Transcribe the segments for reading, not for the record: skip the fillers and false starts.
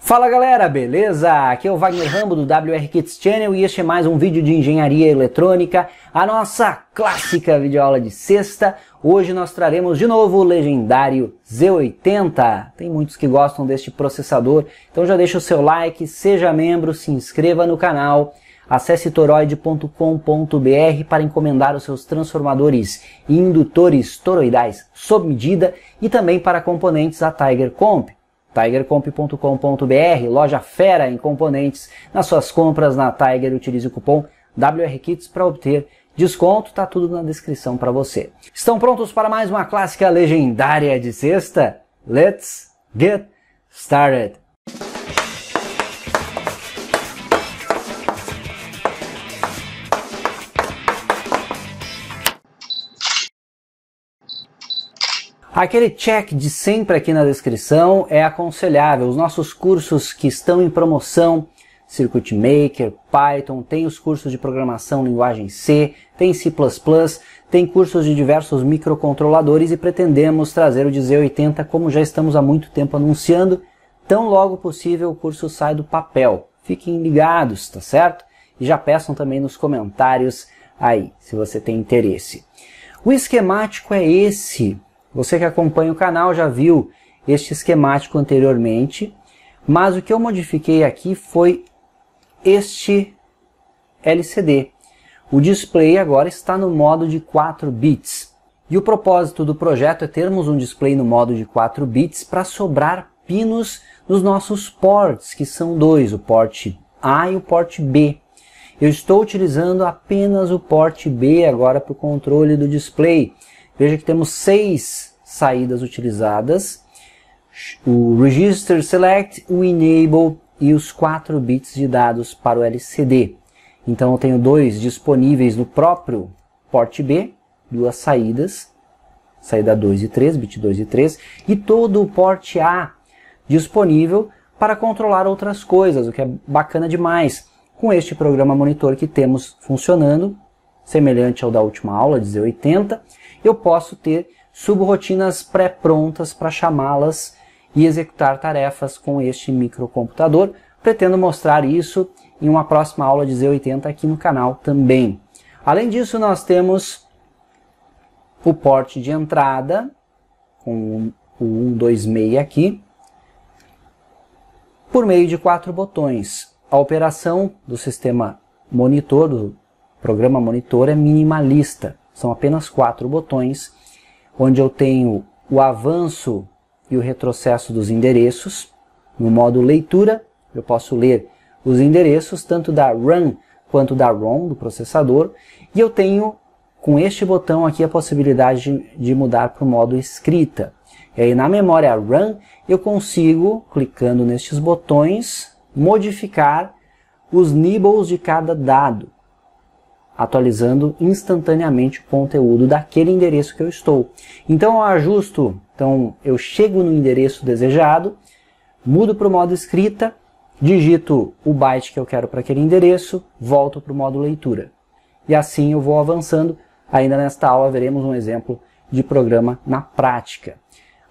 Fala galera, beleza? Aqui é o Wagner Rambo do WR Kits Channel e este é mais um vídeo de engenharia eletrônica, a nossa clássica videoaula de sexta. Hoje nós traremos de novo o legendário Z80. Tem muitos que gostam deste processador, então já deixa o seu like, seja membro, se inscreva no canal. Acesse toroid.com.br para encomendar os seus transformadores e indutores toroidais sob medida e também para componentes da Tiger Comp. tigercomp.com.br, loja fera em componentes. Nas suas compras na Tiger, utilize o cupom WRKITS para obter desconto, tá tudo na descrição para você. Estão prontos para mais uma clássica legendária de sexta? Let's get started! Aquele check de sempre aqui na descrição é aconselhável. Os nossos cursos que estão em promoção, Circuit Maker, Python, tem os cursos de programação linguagem C, tem C++, tem cursos de diversos microcontroladores e pretendemos trazer o de Z80 como já estamos há muito tempo anunciando. Tão logo possível o curso sai do papel. Fiquem ligados, tá certo? E já peçam também nos comentários aí, se você tem interesse. O esquemático é esse. Você que acompanha o canal já viu este esquemático anteriormente, mas o que eu modifiquei aqui foi este LCD. O display agora está no modo de 4 bits. E o propósito do projeto é termos um display no modo de 4 bits para sobrar pinos nos nossos ports, que são dois, o port A e o port B. Eu estou utilizando apenas o port B agora para o controle do display. Veja que temos 6 saídas utilizadas, o Register Select, o Enable e os 4 bits de dados para o LCD. Então eu tenho 2 disponíveis no próprio port B, 2 saídas, saída 2 e 3, bit 2 e 3, e todo o port A disponível para controlar outras coisas, o que é bacana demais. Com este programa monitor que temos funcionando, semelhante ao da última aula de Z80, eu posso ter subrotinas pré-prontas para chamá-las e executar tarefas com este microcomputador. Pretendo mostrar isso em uma próxima aula de Z80 aqui no canal também. Além disso, nós temos o port de entrada, com o 126 aqui, por meio de 4 botões. A operação do sistema monitor, do programa monitor, é minimalista. São apenas 4 botões, onde eu tenho o avanço e o retrocesso dos endereços. No modo leitura, eu posso ler os endereços tanto da RAM quanto da ROM do processador. E eu tenho, com este botão aqui, a possibilidade de mudar para o modo escrita. E aí na memória RAM, eu consigo, clicando nestes botões, modificar os nibbles de cada dado, atualizando instantaneamente o conteúdo daquele endereço que eu estou. Então eu ajusto, eu chego no endereço desejado, mudo para o modo escrita, digito o byte que eu quero para aquele endereço, volto para o modo leitura. E assim eu vou avançando. Ainda nesta aula veremos um exemplo de programa na prática.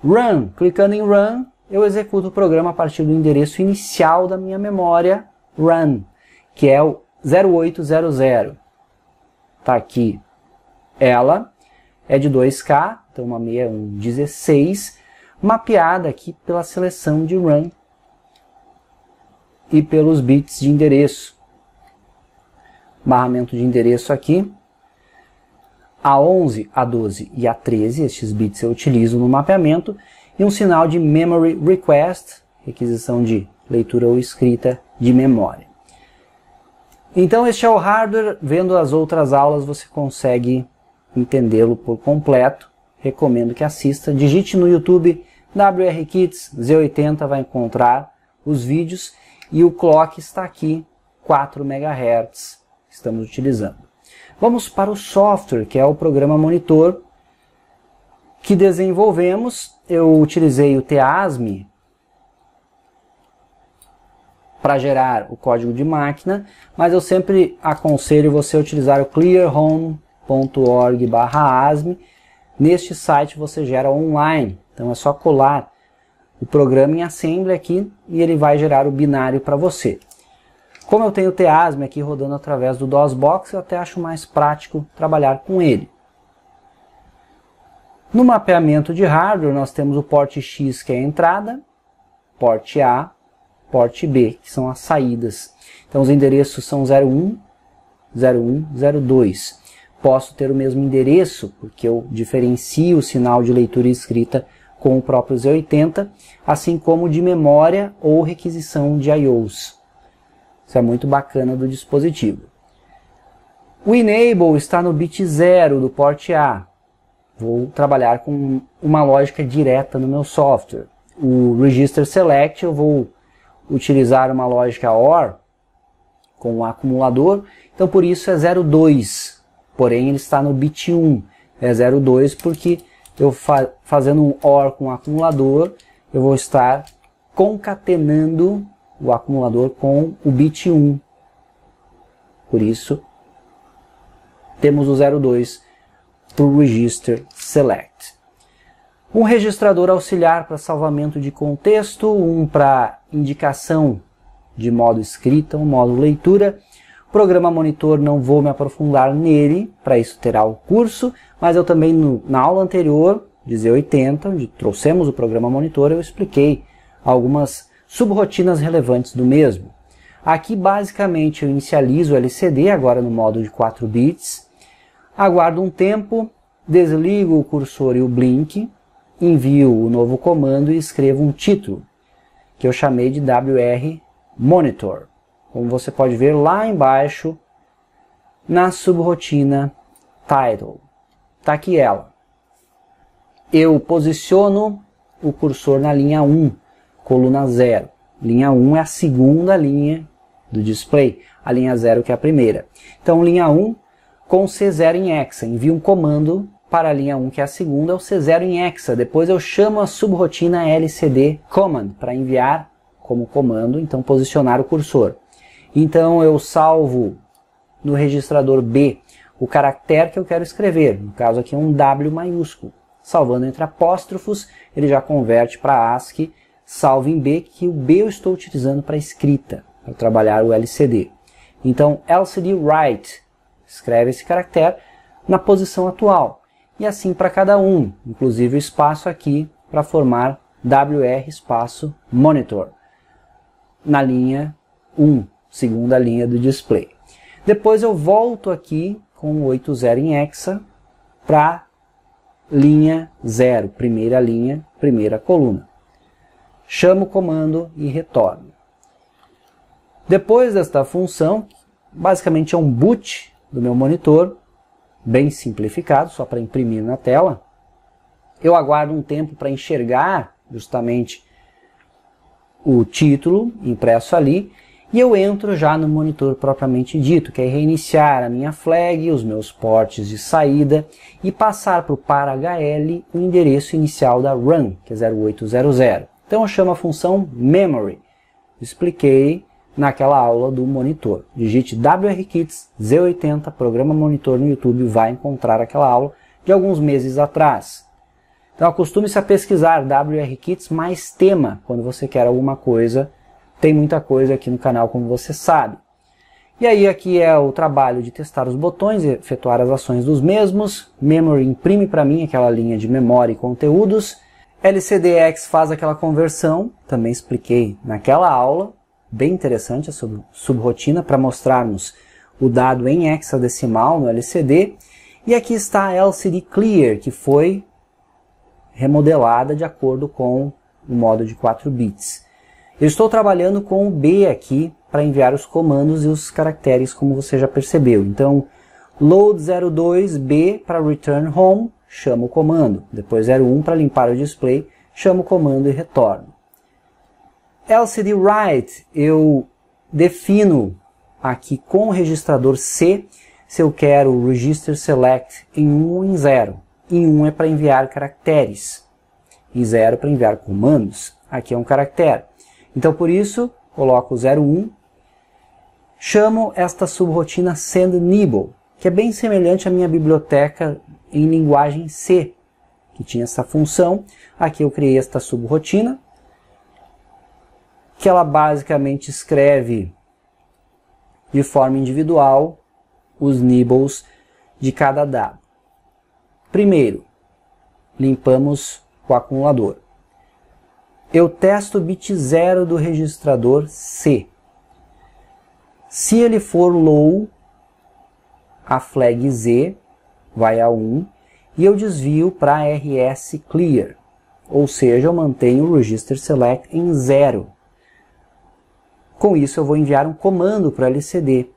Run, clicando em Run, eu executo o programa a partir do endereço inicial da minha memória Run, que é o 0800. Está aqui, ela é de 2K, então uma 6116, mapeada aqui pela seleção de RAM e pelos bits de endereço. Barramento de endereço aqui, A11, A12 e A13, estes bits eu utilizo no mapeamento, e um sinal de Memory Request, requisição de leitura ou escrita de memória. Então este é o hardware. Vendo as outras aulas você consegue entendê-lo por completo. Recomendo que assista. Digite no YouTube WR Kits Z80, vai encontrar os vídeos. E o clock está aqui, 4 MHz, estamos utilizando. Vamos para o software, que é o programa monitor que desenvolvemos. Eu utilizei o TEASME para gerar o código de máquina, mas eu sempre aconselho você a utilizar o clearhome.org/asme. Neste site você gera online, então é só colar o programa em assembly aqui e ele vai gerar o binário para você. Como eu tenho o TEASM aqui rodando através do DOSBox, eu até acho mais prático trabalhar com ele. No mapeamento de hardware, nós temos o porte X, que é a entrada, porte A, porte B, que são as saídas. Então os endereços são 01, 01, 02. Posso ter o mesmo endereço, porque eu diferencio o sinal de leitura e escrita com o próprio Z80, assim como de memória ou requisição de I/Os. Isso é muito bacana do dispositivo. O Enable está no bit 0 do porte A. Vou trabalhar com uma lógica direta no meu software. O Register Select eu vou utilizar uma lógica OR com o acumulador, então por isso é 02, porém ele está no bit 1. É 02 porque eu fazendo um OR com o acumulador, eu vou estar concatenando o acumulador com o bit 1. Por isso, temos o 02 para o Register Select. Um registrador auxiliar para salvamento de contexto, um para indicação de modo escrita, um modo leitura. Programa monitor, não vou me aprofundar nele, para isso terá o curso, mas eu também na aula anterior, de Z80, onde trouxemos o programa monitor, eu expliquei algumas subrotinas relevantes do mesmo. Aqui basicamente eu inicializo o LCD, agora no modo de 4 bits, aguardo um tempo, desligo o cursor e o blink, envio o novo comando e escrevo um título, que eu chamei de WR Monitor. Como você pode ver lá embaixo, na subrotina Title. Está aqui ela. Eu posiciono o cursor na linha 1, coluna 0. Linha 1 é a segunda linha do display, a linha 0 que é a primeira. Então, linha 1 com C0 em hexa. Envio um comando para a linha 1, que é a segunda, é o C0 em hexa. Depois eu chamo a subrotina LCD Command para enviar como comando, então posicionar o cursor. Então eu salvo no registrador B o caractere que eu quero escrever, no caso aqui é um W maiúsculo. Salvando entre apóstrofos, ele já converte para ASCII, salvo em B, que o B eu estou utilizando para escrita, para trabalhar o LCD. Então LCD Write escreve esse caractere na posição atual. E assim para cada um, inclusive o espaço aqui para formar WR espaço Monitor, na linha 1, segunda linha do display. Depois eu volto aqui com o 80 em hexa para linha 0, primeira linha, primeira coluna. Chamo o comando e retorno. Depois desta função, basicamente é um boot do meu monitor, bem simplificado, só para imprimir na tela. Eu aguardo um tempo para enxergar justamente o título impresso ali, e eu entro já no monitor propriamente dito, que é reiniciar a minha flag, os meus ports de saída, e passar para HL o endereço inicial da run, que é 0800. Então eu chamo a função memory. Expliquei naquela aula do monitor. Digite WRKits Z80, programa monitor no YouTube, vai encontrar aquela aula de alguns meses atrás. Então acostume-se a pesquisar WRKits mais tema quando você quer alguma coisa. Tem muita coisa aqui no canal, como você sabe. E aí aqui é o trabalho de testar os botões e efetuar as ações dos mesmos. Memory imprime para mim aquela linha de memória e conteúdos. LCDX faz aquela conversão, também expliquei naquela aula. Bem interessante a subrotina para mostrarmos o dado em hexadecimal no LCD. E aqui está a LCD Clear, que foi remodelada de acordo com o modo de 4 bits. Eu estou trabalhando com o B aqui para enviar os comandos e os caracteres, como você já percebeu. Então, load 02B para return home, chamo o comando. Depois 01 para limpar o display, chamo o comando e retorno. LCD Write, eu defino aqui com o registrador C se eu quero o Register Select em 1 ou em 0. Em 1 é para enviar caracteres, em 0 para enviar comandos. Aqui é um caractere. Então, por isso, coloco 01, chamo esta subrotina sendNibble, que é bem semelhante à minha biblioteca em linguagem C, que tinha essa função. Aqui eu criei esta subrotina, que ela basicamente escreve de forma individual os nibbles de cada dado. Primeiro, limpamos o acumulador. Eu testo o bit 0 do registrador C. Se ele for low, a flag Z vai a 1 e eu desvio para RS clear, ou seja, eu mantenho o register select em 0. Com isso eu vou enviar um comando para o LCD.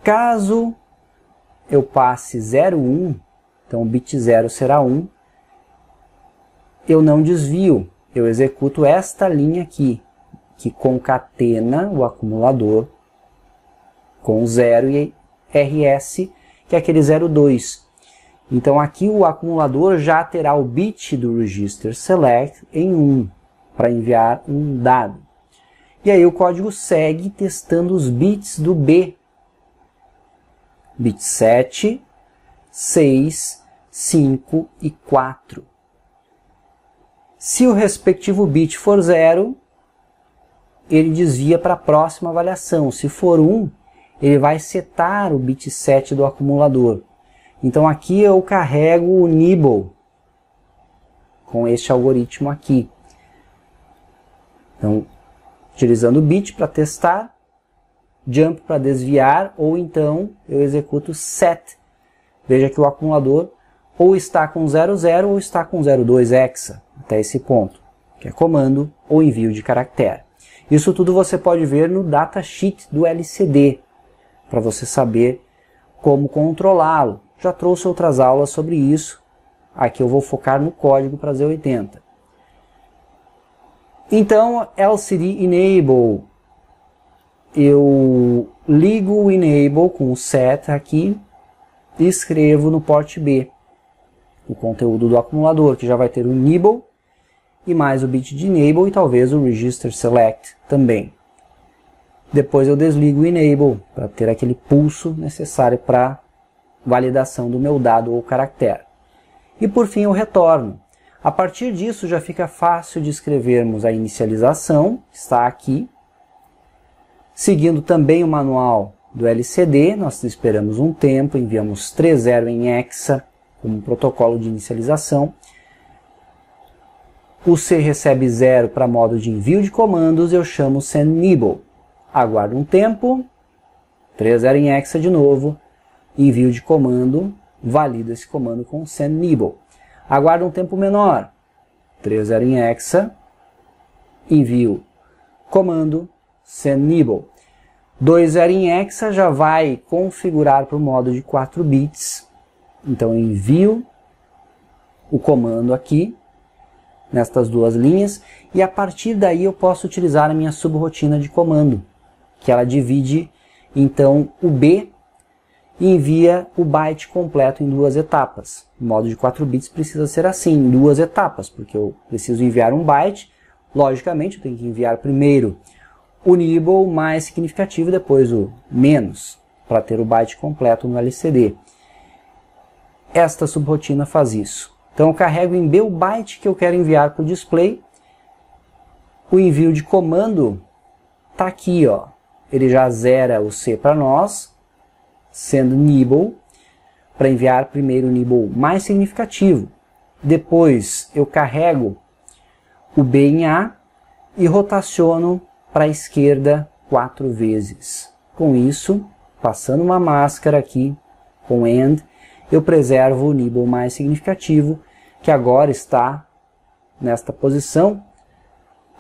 Caso eu passe 0, 1, então o bit 0 será 1, eu não desvio, eu executo esta linha aqui, que concatena o acumulador com 0 e RS, que é aquele 02. Então aqui o acumulador já terá o bit do register select em 1, para enviar um dado. E aí o código segue testando os bits do B. Bit 7, 6, 5 e 4. Se o respectivo bit for 0, ele desvia para a próxima avaliação. Se for 1, ele vai setar o bit 7 do acumulador. Então aqui eu carrego o nibble com este algoritmo aqui. Então, utilizando o bit para testar, jump para desviar, ou então eu executo set. Veja que o acumulador ou está com 00 ou está com 02 hexa, até esse ponto, que é comando ou envio de caractere. Isso tudo você pode ver no datasheet do LCD, para você saber como controlá-lo. Já trouxe outras aulas sobre isso, aqui eu vou focar no código para Z80. Então, LCD Enable, eu ligo o Enable com o set aqui e escrevo no port B o conteúdo do acumulador, que já vai ter o nibble e mais o bit de enable e talvez o register select também. Depois eu desligo o enable para ter aquele pulso necessário para validação do meu dado ou caractere. E por fim eu retorno. A partir disso já fica fácil de escrevermos a inicialização, está aqui. Seguindo também o manual do LCD, nós esperamos um tempo, enviamos 30 em hexa como protocolo de inicialização. O C recebe 0 para modo de envio de comandos, eu chamo sendNibble. Aguardo um tempo, 30 em hexa de novo, envio de comando, valido esse comando com sendNibble. Aguardo um tempo menor, 30 em hexa, envio comando, sendNibble. 20 em hexa já vai configurar para o modo de 4 bits. Então eu envio o comando aqui, nestas duas linhas, e a partir daí eu posso utilizar a minha subrotina de comando, que ela divide então o B e envia o byte completo em duas etapas. O modo de 4 bits precisa ser assim, em duas etapas, porque eu preciso enviar um byte, logicamente eu tenho que enviar primeiro o nibble mais significativo, depois o menos, para ter o byte completo no LCD. Esta subrotina faz isso. Então eu carrego em B o byte que eu quero enviar para o display. O envio de comando está aqui, ó. Ele já zera o C para nós, sendo nibble, para enviar primeiro o nibble mais significativo. Depois eu carrego o B em A e rotaciono para a esquerda 4 vezes. Com isso, passando uma máscara aqui com AND, eu preservo o nibble mais significativo, que agora está nesta posição,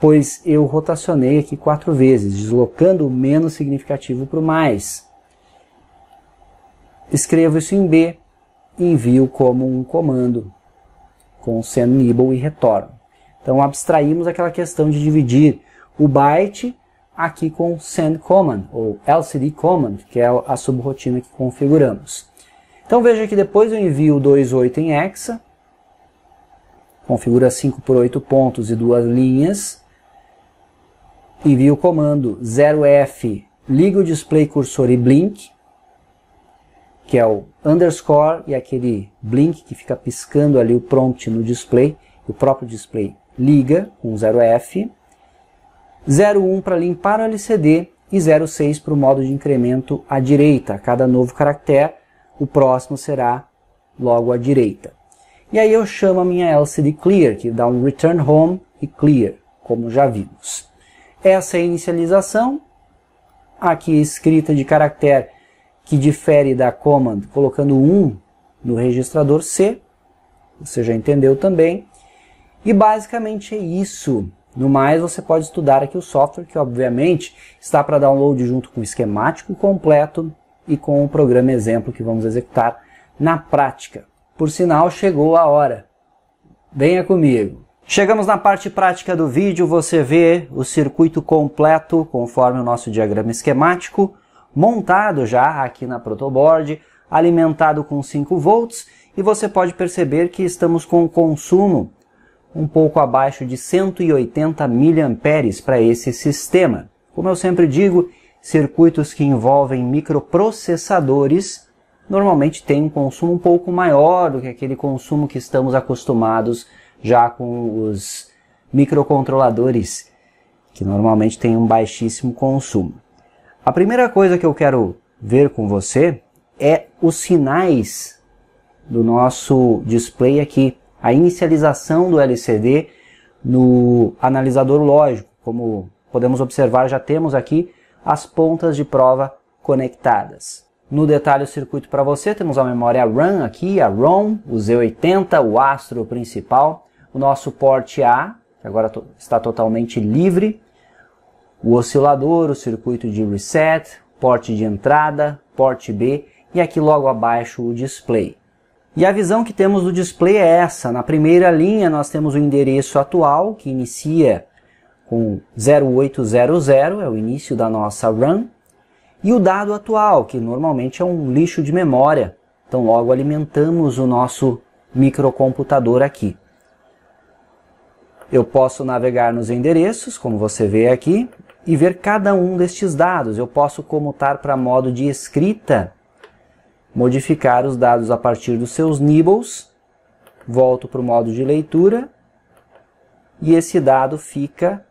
pois eu rotacionei aqui 4 vezes, deslocando o menos significativo para o mais. Escrevo isso em B, envio como um comando com sendNibble e retorno. Então abstraímos aquela questão de dividir o byte aqui com sendCommand, ou LCD Command, que é a subrotina que configuramos. Então veja que depois eu envio 28 em hexa, configura 5 por 8 pontos e 2 linhas, envio o comando 0F, liga o display cursor e blink, que é o underscore e aquele blink que fica piscando ali o prompt no display, o próprio display liga com 0F, 0,1 para limpar o LCD e 0,6 para o modo de incremento à direita. A cada novo caractere, o próximo será logo à direita. E aí eu chamo a minha LCD Clear, que dá um Return Home e Clear, como já vimos. Essa é a inicialização. Aqui a escrita de caractere que difere da command, colocando 1 no registrador C. Você já entendeu também. E basicamente é isso. No mais, você pode estudar aqui o software, que obviamente está para download junto com o esquemático completo e com o programa exemplo que vamos executar na prática. Por sinal, chegou a hora. Venha comigo. Chegamos na parte prática do vídeo, você vê o circuito completo, conforme o nosso diagrama esquemático, montado já aqui na protoboard, alimentado com 5 volts, e você pode perceber que estamos com um consumo um pouco abaixo de 180 mA para esse sistema. Como eu sempre digo, circuitos que envolvem microprocessadores normalmente têm um consumo um pouco maior do que aquele consumo que estamos acostumados já com os microcontroladores, que normalmente têm um baixíssimo consumo. A primeira coisa que eu quero ver com você é os sinais do nosso display aqui, a inicialização do LCD no analisador lógico. Como podemos observar, já temos aqui as pontas de prova conectadas. No detalhe o circuito para você, temos a memória RAM aqui, a ROM, o Z80, o Astro principal, o nosso port A, que agora está totalmente livre, o oscilador, o circuito de reset, porte de entrada, porte B e aqui logo abaixo o display. E a visão que temos do display é essa. Na primeira linha nós temos o endereço atual, que inicia com 0800, é o início da nossa RAM, e o dado atual, que normalmente é um lixo de memória. Então logo alimentamos o nosso microcomputador aqui. Eu posso navegar nos endereços, como você vê aqui, e ver cada um destes dados. Eu posso comutar para modo de escrita, modificar os dados a partir dos seus nibbles, volto para o modo de leitura, e esse dado fica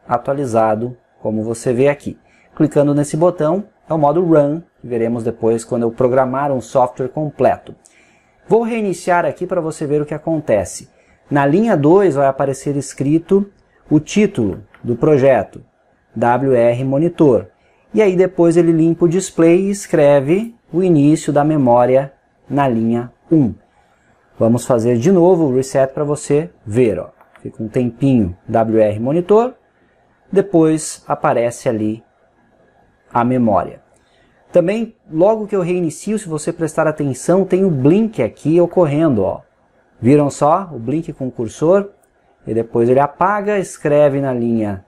atualizado, como você vê aqui. Clicando nesse botão, é o modo Run, que veremos depois quando eu programar um software completo. Vou reiniciar aqui para você ver o que acontece. Na linha 2 vai aparecer escrito o título do projeto, WR Monitor. E aí depois ele limpa o display e escreve o início da memória na linha 1. Vamos fazer de novo o reset para você ver. Ó. Fica um tempinho WR Monitor, depois aparece ali a memória. Também, logo que eu reinicio, se você prestar atenção, tem o blink aqui ocorrendo. Ó. Viram só? O blink com o cursor. E depois ele apaga, escreve na linha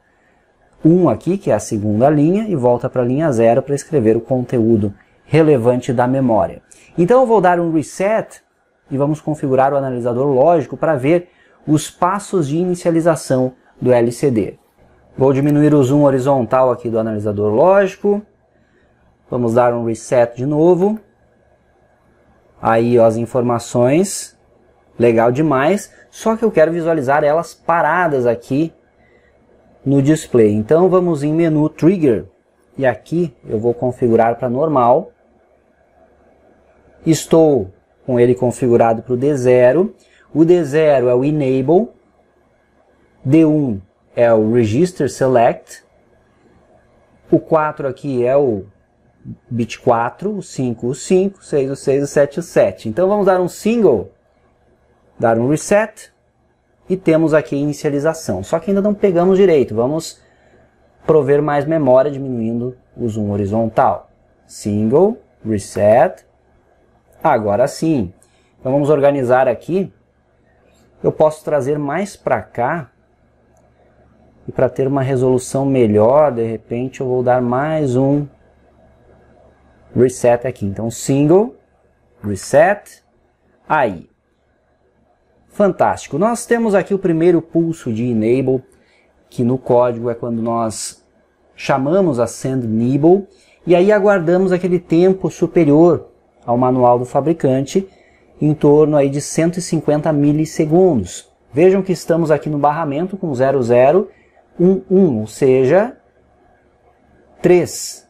1 aqui, que é a segunda linha, e volta para a linha 0 para escrever o conteúdo relevante da memória. Então eu vou dar um reset e vamos configurar o analisador lógico para ver os passos de inicialização do LCD. Vou diminuir o zoom horizontal aqui do analisador lógico. Vamos dar um reset de novo. Aí ó, as informações. Legal demais. Só que eu quero visualizar elas paradas aqui no display. Então vamos em menu Trigger. E aqui eu vou configurar para normal. Estou com ele configurado para o D0. O D0 é o Enable. D1 é o Register Select. O 4 aqui é o bit 4. O 5, o 5. O 6, o 6, o 7, o 7. Então vamos dar um single. Dar um reset. E temos aqui a inicialização. Só que ainda não pegamos direito. Vamos prover mais memória diminuindo o zoom horizontal. Single, reset. Agora sim. Então vamos organizar aqui. Eu posso trazer mais para cá. E para ter uma resolução melhor, de repente eu vou dar mais um reset aqui. Então single, reset, aí. Fantástico. Nós temos aqui o primeiro pulso de enable, que no código é quando nós chamamos a send nibble, e aí aguardamos aquele tempo superior ao manual do fabricante, em torno aí de 150 milissegundos. Vejam que estamos aqui no barramento com 00, ou seja, 3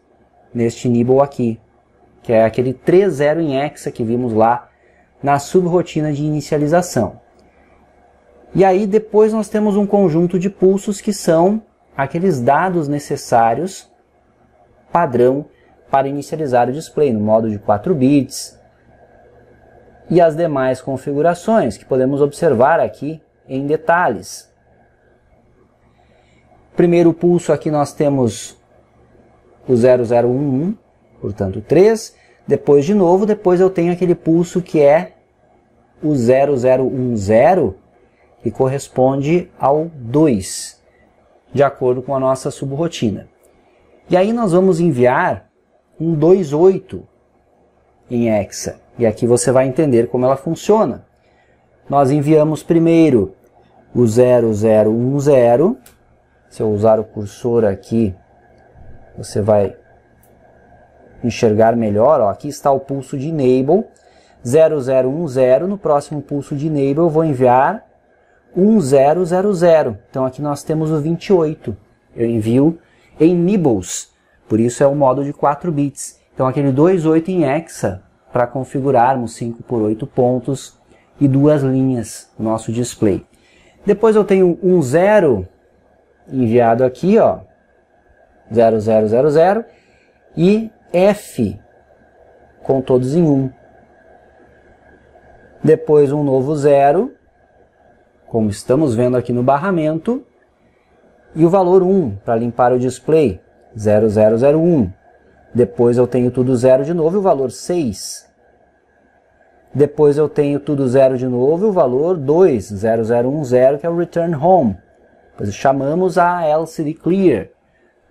neste nibble aqui, que é aquele 3-0 em hexa que vimos lá na subrotina de inicialização. E aí depois nós temos um conjunto de pulsos que são aqueles dados necessários padrão para inicializar o display no modo de 4 bits e as demais configurações que podemos observar aqui em detalhes. Primeiro pulso aqui nós temos o 0011, portanto 3, depois de novo, depois eu tenho aquele pulso que é o 0010, que corresponde ao 2, de acordo com a nossa subrotina. E aí nós vamos enviar um 28 em hexa, e aqui você vai entender como ela funciona. Nós enviamos primeiro o 0010, se eu usar o cursor aqui, você vai enxergar melhor, ó, aqui está o pulso de enable, 0010, no próximo pulso de enable eu vou enviar 1000, então aqui nós temos o 28, eu envio em nibbles, por isso é o modo de 4 bits, então aquele 28 em hexa, para configurarmos 5 por 8 pontos e 2 linhas no nosso display. Depois eu tenho um 0 enviado aqui, ó, 0000, e F com todos em 1. Depois um novo 0, como estamos vendo aqui no barramento, e o valor 1 para limpar o display, 0001. Depois eu tenho tudo 0 de novo e o valor 6. Depois eu tenho tudo 0 de novo e o valor 2, 0010, que é o return home. Depois chamamos a LCD clear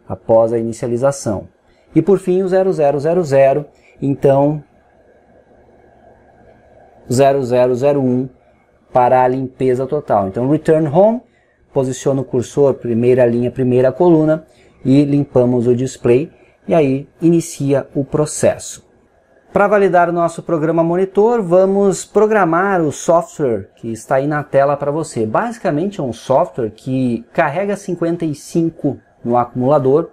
após a inicialização. E por fim o 0000, então 0001 para a limpeza total. Então return home, posiciona o cursor, primeira linha, primeira coluna, e limpamos o display, e aí inicia o processo. Para validar o nosso programa monitor, vamos programar o software que está aí na tela para você. Basicamente é um software que carrega 55 no acumulador,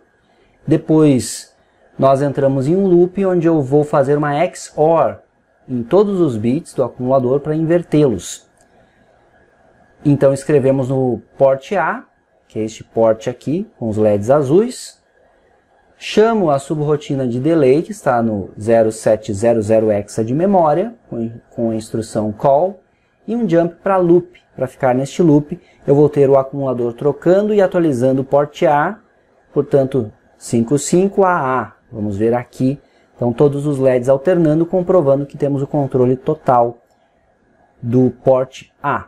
depois nós entramos em um loop onde eu vou fazer uma XOR em todos os bits do acumulador para invertê-los. Então escrevemos no port A, que é este port aqui, com os LEDs azuis. Chamo a subrotina de delay, que está no 0700 hexa de memória, com a instrução call, e um jump para loop. Para ficar neste loop, eu vou ter o acumulador trocando e atualizando o port A, portanto 55AA. Vamos ver aqui, então todos os LEDs alternando, comprovando que temos o controle total do port A.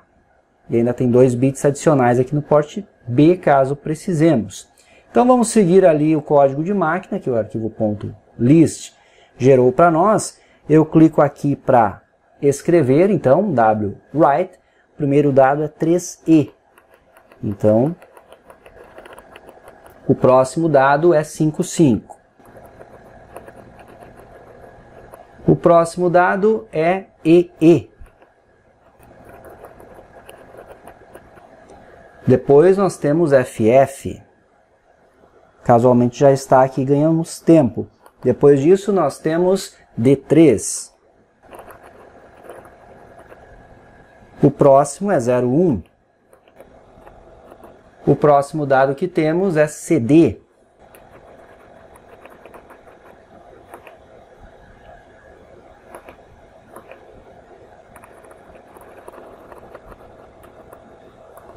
E ainda tem 2 bits adicionais aqui no port B, caso precisemos. Então vamos seguir ali o código de máquina, que o arquivo .list gerou para nós. Eu clico aqui para escrever, então, write. O primeiro dado é 3E. Então, o próximo dado é 55. O próximo dado é EE. Depois nós temos FF. Casualmente já está aqui, ganhamos tempo. Depois disso nós temos D3. O próximo é 01. O próximo dado que temos é CD.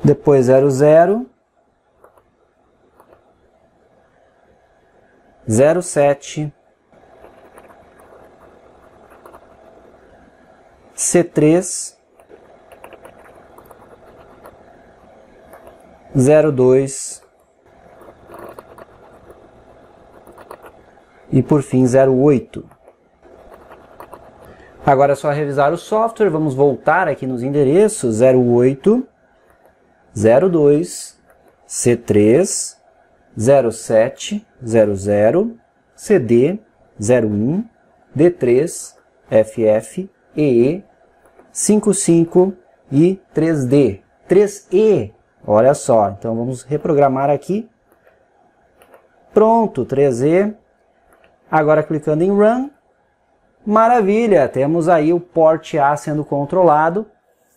Depois 00. 07, C3, 02 e por fim 08. Agora é só revisar o software, vamos voltar aqui nos endereços 08, 02, C3, 07, 00, CD, 01, D3, FF, EE, 55 e 3D. 3E Olha só, então vamos reprogramar aqui. Pronto, 3E. Agora clicando em Run. Maravilha, temos aí o port A sendo controlado.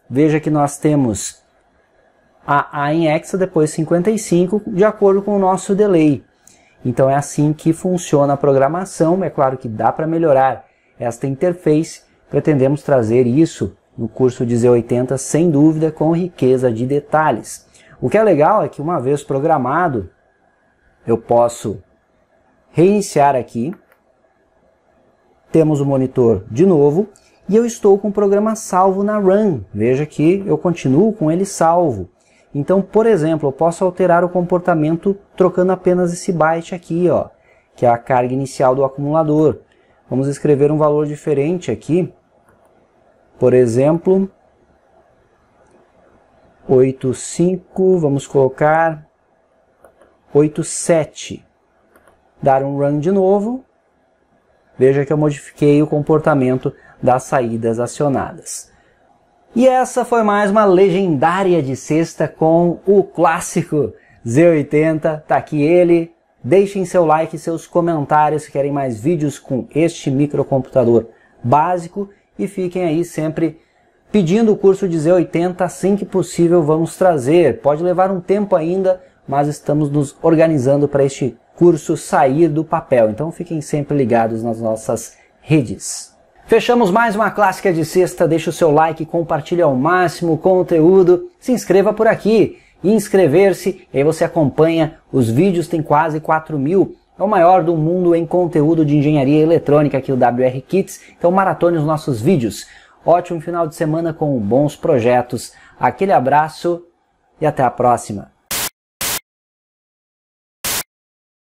Veja que nós temos a em hexa, depois 55, de acordo com o nosso delay. Então é assim que funciona a programação. É claro que dá para melhorar esta interface. Pretendemos trazer isso no curso de Z80, sem dúvida, com riqueza de detalhes. O que é legal é que uma vez programado, eu posso reiniciar aqui. Temos o monitor de novo e eu estou com o programa salvo na Run. Veja que eu continuo com ele salvo. Então, por exemplo, eu posso alterar o comportamento trocando apenas esse byte aqui, ó, que é a carga inicial do acumulador. Vamos escrever um valor diferente aqui. Por exemplo, 85, vamos colocar 87. Dar um Run de novo. Veja que eu modifiquei o comportamento das saídas acionadas. E essa foi mais uma legendária de sexta com o clássico Z80. Tá aqui ele. Deixem seu like e seus comentários se querem mais vídeos com este microcomputador básico. E fiquem aí sempre pedindo o curso de Z80. Assim que possível vamos trazer. Pode levar um tempo ainda, mas estamos nos organizando para este curso sair do papel. Então fiquem sempre ligados nas nossas redes. Fechamos mais uma clássica de sexta. Deixe o seu like, compartilhe ao máximo o conteúdo. Se inscreva por aqui. Inscrever-se, e aí você acompanha os vídeos, tem quase 4.000. É o maior do mundo em conteúdo de engenharia eletrônica aqui, o WR Kits. Então maratone os nossos vídeos. Ótimo final de semana com bons projetos. Aquele abraço e até a próxima.